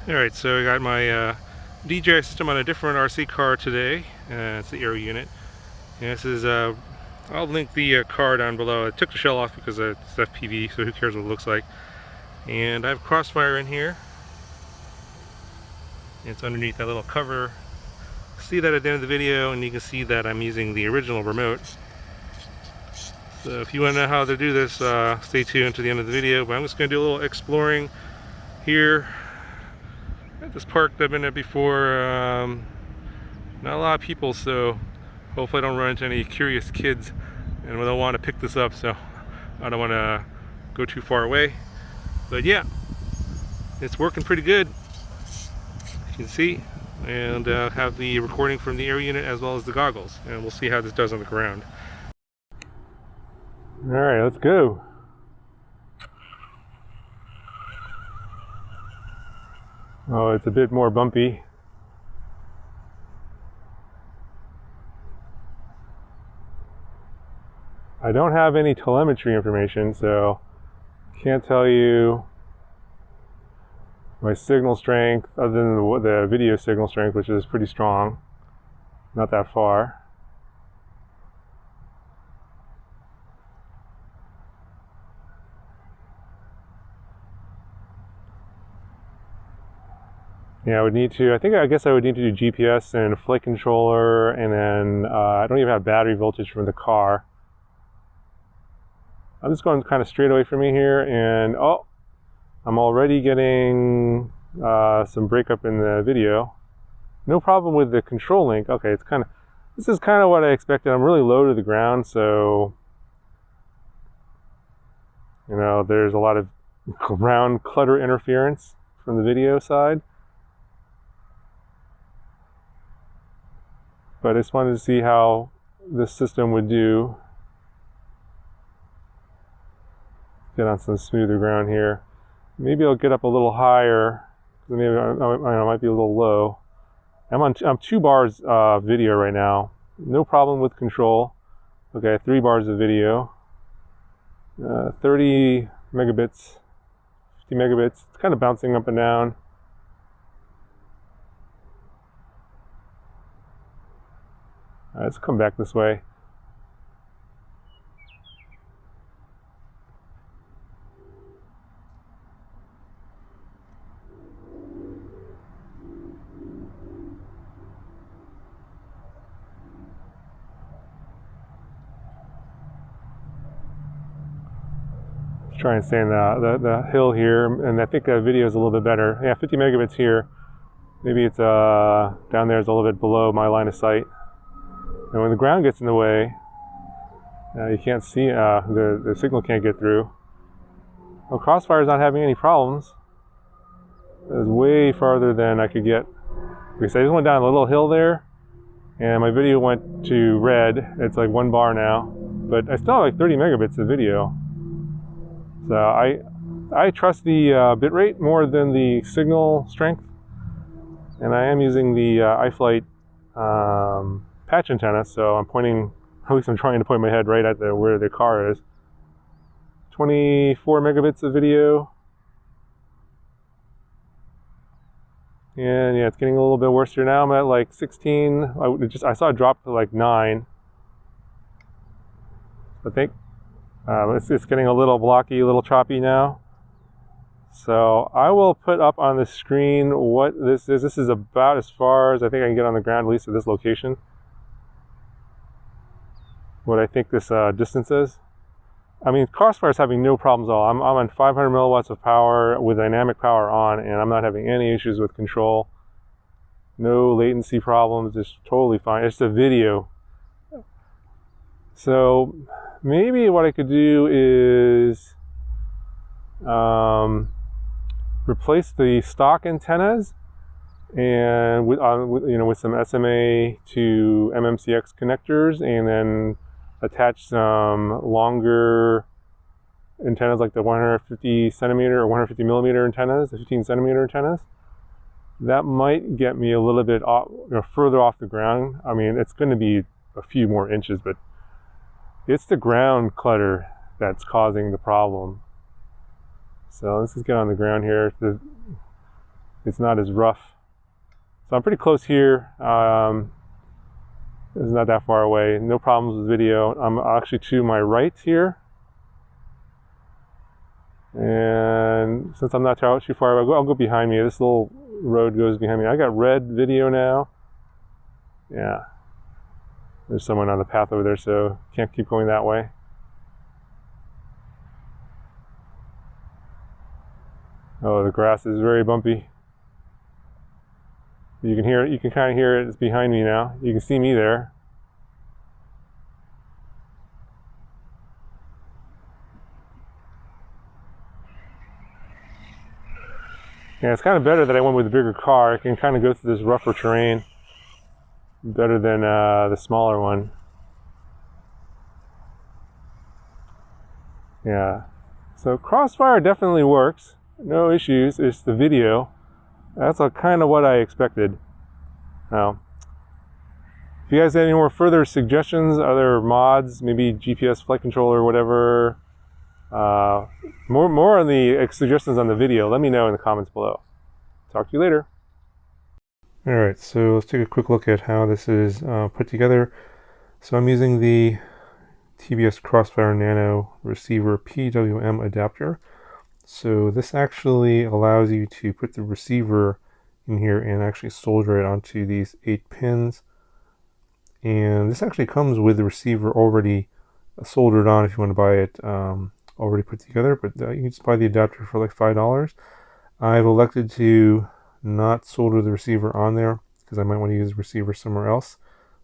Alright, so I got my DJI system on a different RC car today. It's the Aero unit. And this is, I'll link the car down below. I took the shell off because it's FPV, so who cares what it looks like. And I have Crossfire in here. It's underneath that little cover. See that at the end of the video, and you can see that I'm using the original remote. So if you want to know how to do this, stay tuned to the end of the video. But I'm just going to do a little exploring here at this park that I've been at before. Not a lot of people, so hopefully I don't run into any curious kids and they'll want to pick this up, so I don't want to go too far away. But yeah, it's working pretty good, you can see, and have the recording from the Aero unit as well as the goggles, and we'll see how this does on the ground. Alright, let's go. Oh, it's a bit more bumpy. I don't have any telemetry information, so can't tell you my signal strength other than the video signal strength, which is pretty strong. Not that far. Yeah, I guess I would need to do GPS and a flight controller, and then I don't even have battery voltage from the car. I'm just going kind of straight away from me here, and oh, I'm already getting some breakup in the video. No problem with the control link. Okay, this is kind of what I expected. I'm really low to the ground, so you know, there's a lot of ground clutter interference from the video side. But I just wanted to see how this system would do. Get on some smoother ground here. Maybe I'll get up a little higher. Maybe I might be a little low. I'm 2 bars video right now. No problem with control. Okay, 3 bars of video. 30 megabits, 50 megabits. It's kind of bouncing up and down. Let's come back this way. Let's try and stay in the hill here, and I think that video is a little bit better. Yeah, 50 megabits here. Maybe it's down there is a little bit below my line of sight. And when the ground gets in the way, you can't see, the signal can't get through. Well, Crossfire is not having any problems. It's way farther than I could get. Because I just went down a little hill there, and my video went to red. It's like 1 bar now, but I still have like 30 megabits of video. So I trust the bitrate more than the signal strength, and I am using the iFlight patch antenna, so I'm pointing, at least I'm trying to point my head right at where the car is. 24 megabits of video. And yeah, it's getting a little bit worse here now. I'm at like 16. I saw it drop to like 9. I think it's getting a little blocky, a little choppy now. So I will put up on the screen what this is. This is about as far as I think I can get on the ground, at least at this location. What I think this distance is. I mean, Crossfire is having no problems at all. I'm on 500 milliwatts of power with dynamic power on, and I'm not having any issues with control. No latency problems, just totally fine. It's the video. So maybe what I could do is replace the stock antennas and with some SMA to MMCX connectors, and then attach some longer antennas like the 150 centimeter or 150 millimeter antennas, the 15 centimeter antennas. That might get me a little bit further off the ground. I mean, it's going to be a few more inches, but it's the ground clutter that's causing the problem. So let's just get on the ground here. it's not as rough. So I'm pretty close here. It's not that far away. No problems with video. I'm actually to my right here. And since I'm not too far, I'll go behind me. This little road goes behind me. I got red video now. Yeah. There's someone on the path over there, so can't keep going that way. Oh, the grass is very bumpy. You can hear it. You can kind of hear it. It's behind me now. You can see me there. Yeah, it's kind of better that I went with a bigger car. I can kind of go through this rougher terrain better than the smaller one. Yeah. So Crossfire definitely works. No issues. It's the video. That's kind of what I expected. Now, if you guys have any more further suggestions, other mods, maybe GPS flight controller or whatever, more on the suggestions on the video, let me know in the comments below. Talk to you later. Alright, so let's take a quick look at how this is put together. So I'm using the TBS Crossfire Nano receiver PWM adapter. So this actually allows you to put the receiver in here and actually solder it onto these 8 pins. And this actually comes with the receiver already soldered on if you want to buy it already put together, but you can just buy the adapter for like $5. I've elected to not solder the receiver on there because I might want to use the receiver somewhere else.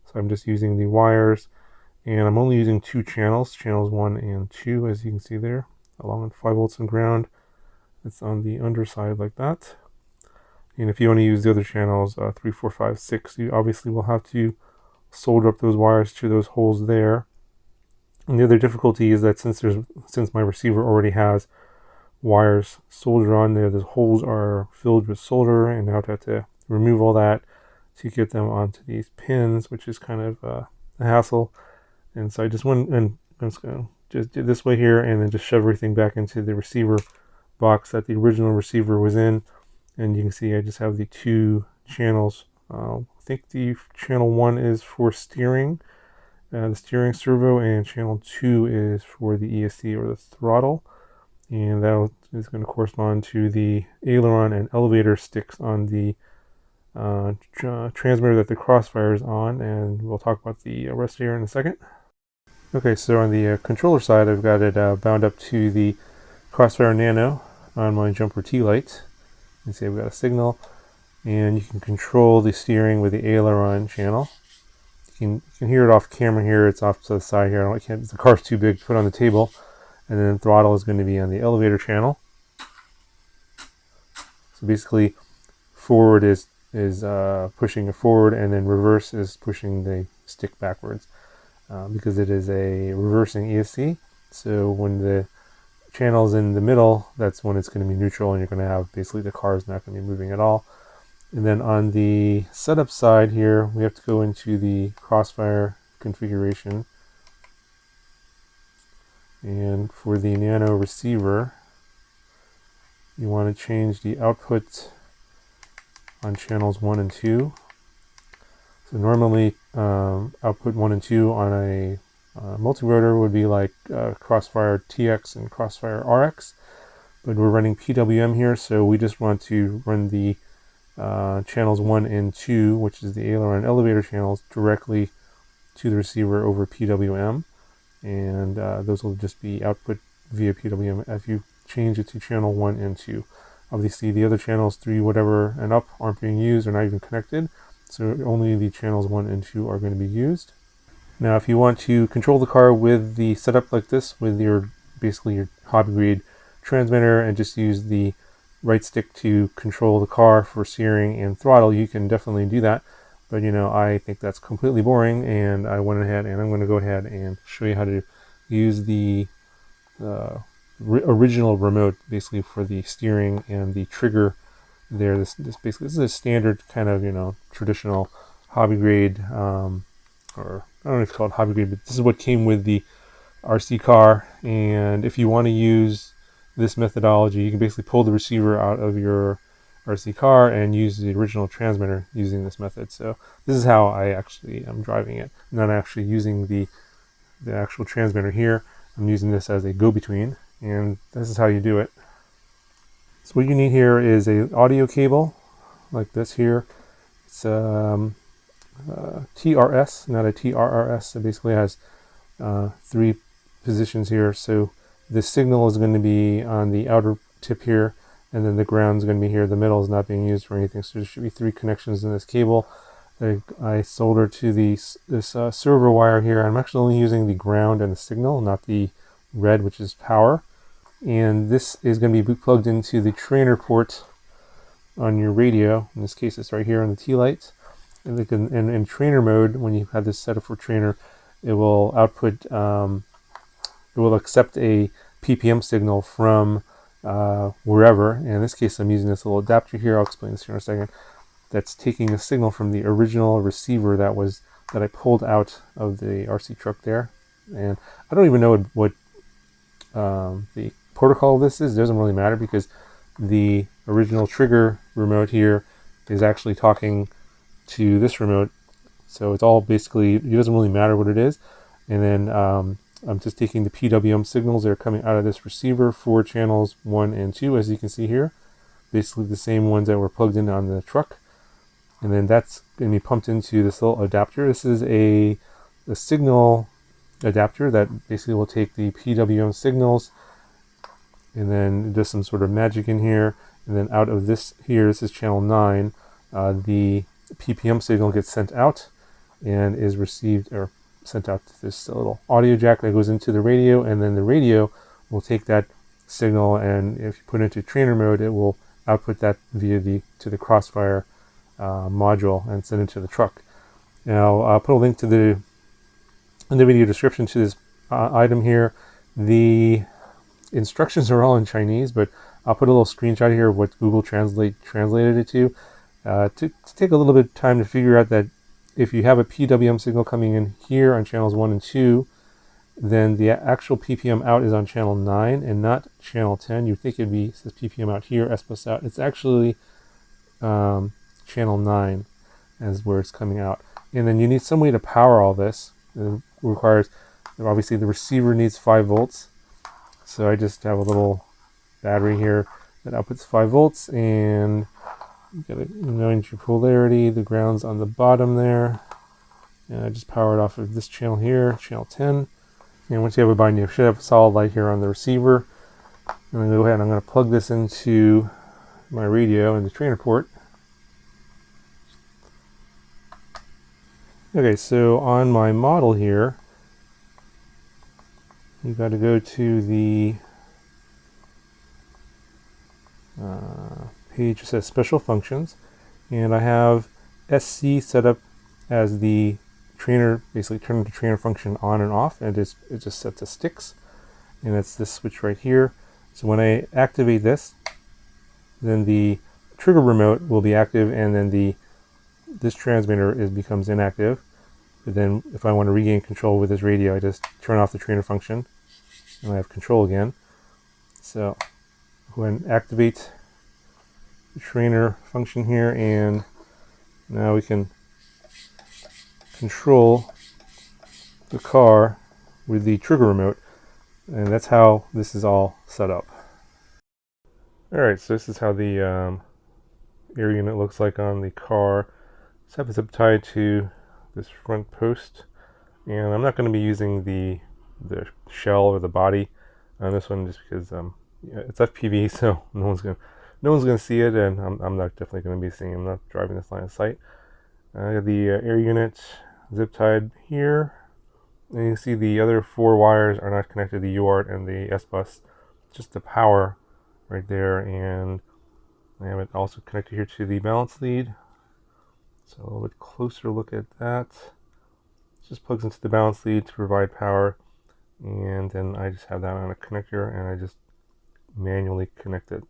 So I'm just using the wires, and I'm only using 2 channels, channels 1 and 2, as you can see there, along with 5 volts and ground. It's on the underside like that. And if you want to use the other channels, 3, 4, 5, 6, you obviously will have to solder up those wires to those holes there. And the other difficulty is that since my receiver already has wires soldered on there, the holes are filled with solder, and now I have to remove all that to get them onto these pins, which is kind of a hassle. And so I just went and I'm just going to just do this way here and then just shove everything back into the receiver box that the original receiver was in. And you can see I just have the 2 channels. I think the channel 1 is for steering, the steering servo, and channel 2 is for the ESC or the throttle. And that is going to correspond to the aileron and elevator sticks on the transmitter that the Crossfire is on, and we'll talk about the rest here in a second. Okay, so on the controller side, I've got it bound up to the Crossfire Nano on my jumper T-Lite. You can see I've got a signal, and you can control the steering with the aileron channel. You can hear it off camera here. It's off to the side here. The car's too big to put on the table. And then throttle is going to be on the elevator channel. So basically, forward is pushing it forward, and then reverse is pushing the stick backwards, because it is a reversing ESC. So when the channel is in the middle, that's when it's going to be neutral, and you're going to have basically the car is not going to be moving at all. And then on the setup side here, we have to go into the Crossfire configuration. And for the Nano receiver, you want to change the output on channels 1 and 2. So normally output 1 and 2 on a multi-rotor would be like Crossfire TX and Crossfire RX, but we're running PWM here, so we just want to run the channels 1 and 2, which is the aileron and elevator channels, directly to the receiver over PWM. And those will just be output via PWM if you change it to channel 1 and 2. Obviously the other channels 3, whatever, and up aren't being used or not even connected, so only the channels 1 and 2 are going to be used. Now if you want to control the car with the setup like this, with your basically your hobby grade transmitter, and just use the right stick to control the car for steering and throttle, you can definitely do that. But you know, I think that's completely boring, and I went ahead and I'm going to go ahead and show you how to use the original remote basically for the steering and the trigger there. This is a standard kind of, you know, traditional hobby grade, or I don't know if it's called hobby grade, but this is what came with the RC car. And if you want to use this methodology, you can basically pull the receiver out of your RC car and use the original transmitter using this method. So this is how I actually am driving it. I'm not actually using the actual transmitter here. I'm using this as a go-between, and this is how you do it. So what you need here is a audio cable like this here. It's TRS, not a TRRS. It basically has 3 positions here. So the signal is going to be on the outer tip here, and then the ground is going to be here. The middle is not being used for anything, so there should be 3 connections in this cable. I soldered to this server wire here. I'm actually only using the ground and the signal, not the red, which is power. And this is going to be plugged into the trainer port on your radio. In this case, it's right here on the T-Lite. And in trainer mode, when you have this set up for trainer, it will output, it will accept a PPM signal from wherever. And in this case, I'm using this little adapter here. I'll explain this here in a second. That's taking the signal from the original receiver that I pulled out of the RC truck there. And I don't even know what the protocol of this is. It doesn't really matter because the original trigger remote here is actually talking to this remote. So it's all basically, it doesn't really matter what it is. And then I'm just taking the PWM signals that are coming out of this receiver for channels 1 and 2, as you can see here. Basically the same ones that were plugged in on the truck. And then that's going to be pumped into this little adapter. This is a signal adapter that basically will take the PWM signals and then does some sort of magic in here. And then out of this here, this is channel 9, the PPM signal gets sent out and is received or sent out to this little audio jack that goes into the radio, and then the radio will take that signal, and if you put it into trainer mode, it will output that via to the Crossfire module and send it to the truck. Now I'll put a link to in the video description to this item here. The instructions are all in Chinese, but I'll put a little screenshot here of what Google translated it to take a little bit of time to figure out that if you have a PWM signal coming in here on channels 1 and 2, then the actual PPM out is on channel 9 and not channel 10. You'd think it'd be, it says PPM out here, S plus out. It's actually channel 9 as where it's coming out. And then you need some way to power all this. It requires, obviously the receiver needs 5 volts. So I just have a little battery here that outputs 5 volts, and you got a 9-inch polarity. The ground's on the bottom there. And I just power it off of this channel here, channel 10. And once you have a bind, you should have a solid light here on the receiver. I'm going to go ahead and I'm going to plug this into my radio in the trainer port. Okay, so on my model here, you've got to go to the page that says special functions, and I have SC set up as the trainer, basically turn the trainer function on and off, and it just sets to sticks, and it's this switch right here. So when I activate this, then the trigger remote will be active, and then this transmitter becomes inactive. But then if I want to regain control with this radio, I just turn off the trainer function and I have control again. So go ahead and activate the trainer function here, and now we can control the car with the trigger remote, and that's how this is all set up. Alright, so this is how the air unit looks like on the car. This happens to be tied to this front post, and I'm not going to be using the shell or the body on this one just because it's FPV, so no one's gonna see it, and I'm not definitely going to be seeing. I'm not driving this line of sight. I got the air unit zip tied here, and you can see the other 4 wires are not connected, the UART and the S bus, just the power right there, and I have it also connected here to the balance lead. So a little bit closer look at that. It just plugs into the balance lead to provide power, and then I just have that on a connector, and I just manually connect it.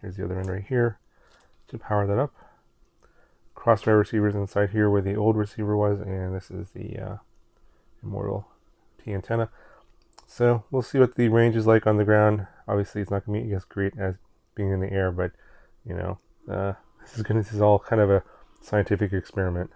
Here's the other end right here to power that up. Crossfire receivers inside here where the old receiver was, and this is the Immortal T antenna. So we'll see what the range is like on the ground. Obviously it's not going to be as great as being in the air, but You know, this is all kind of a scientific experiment.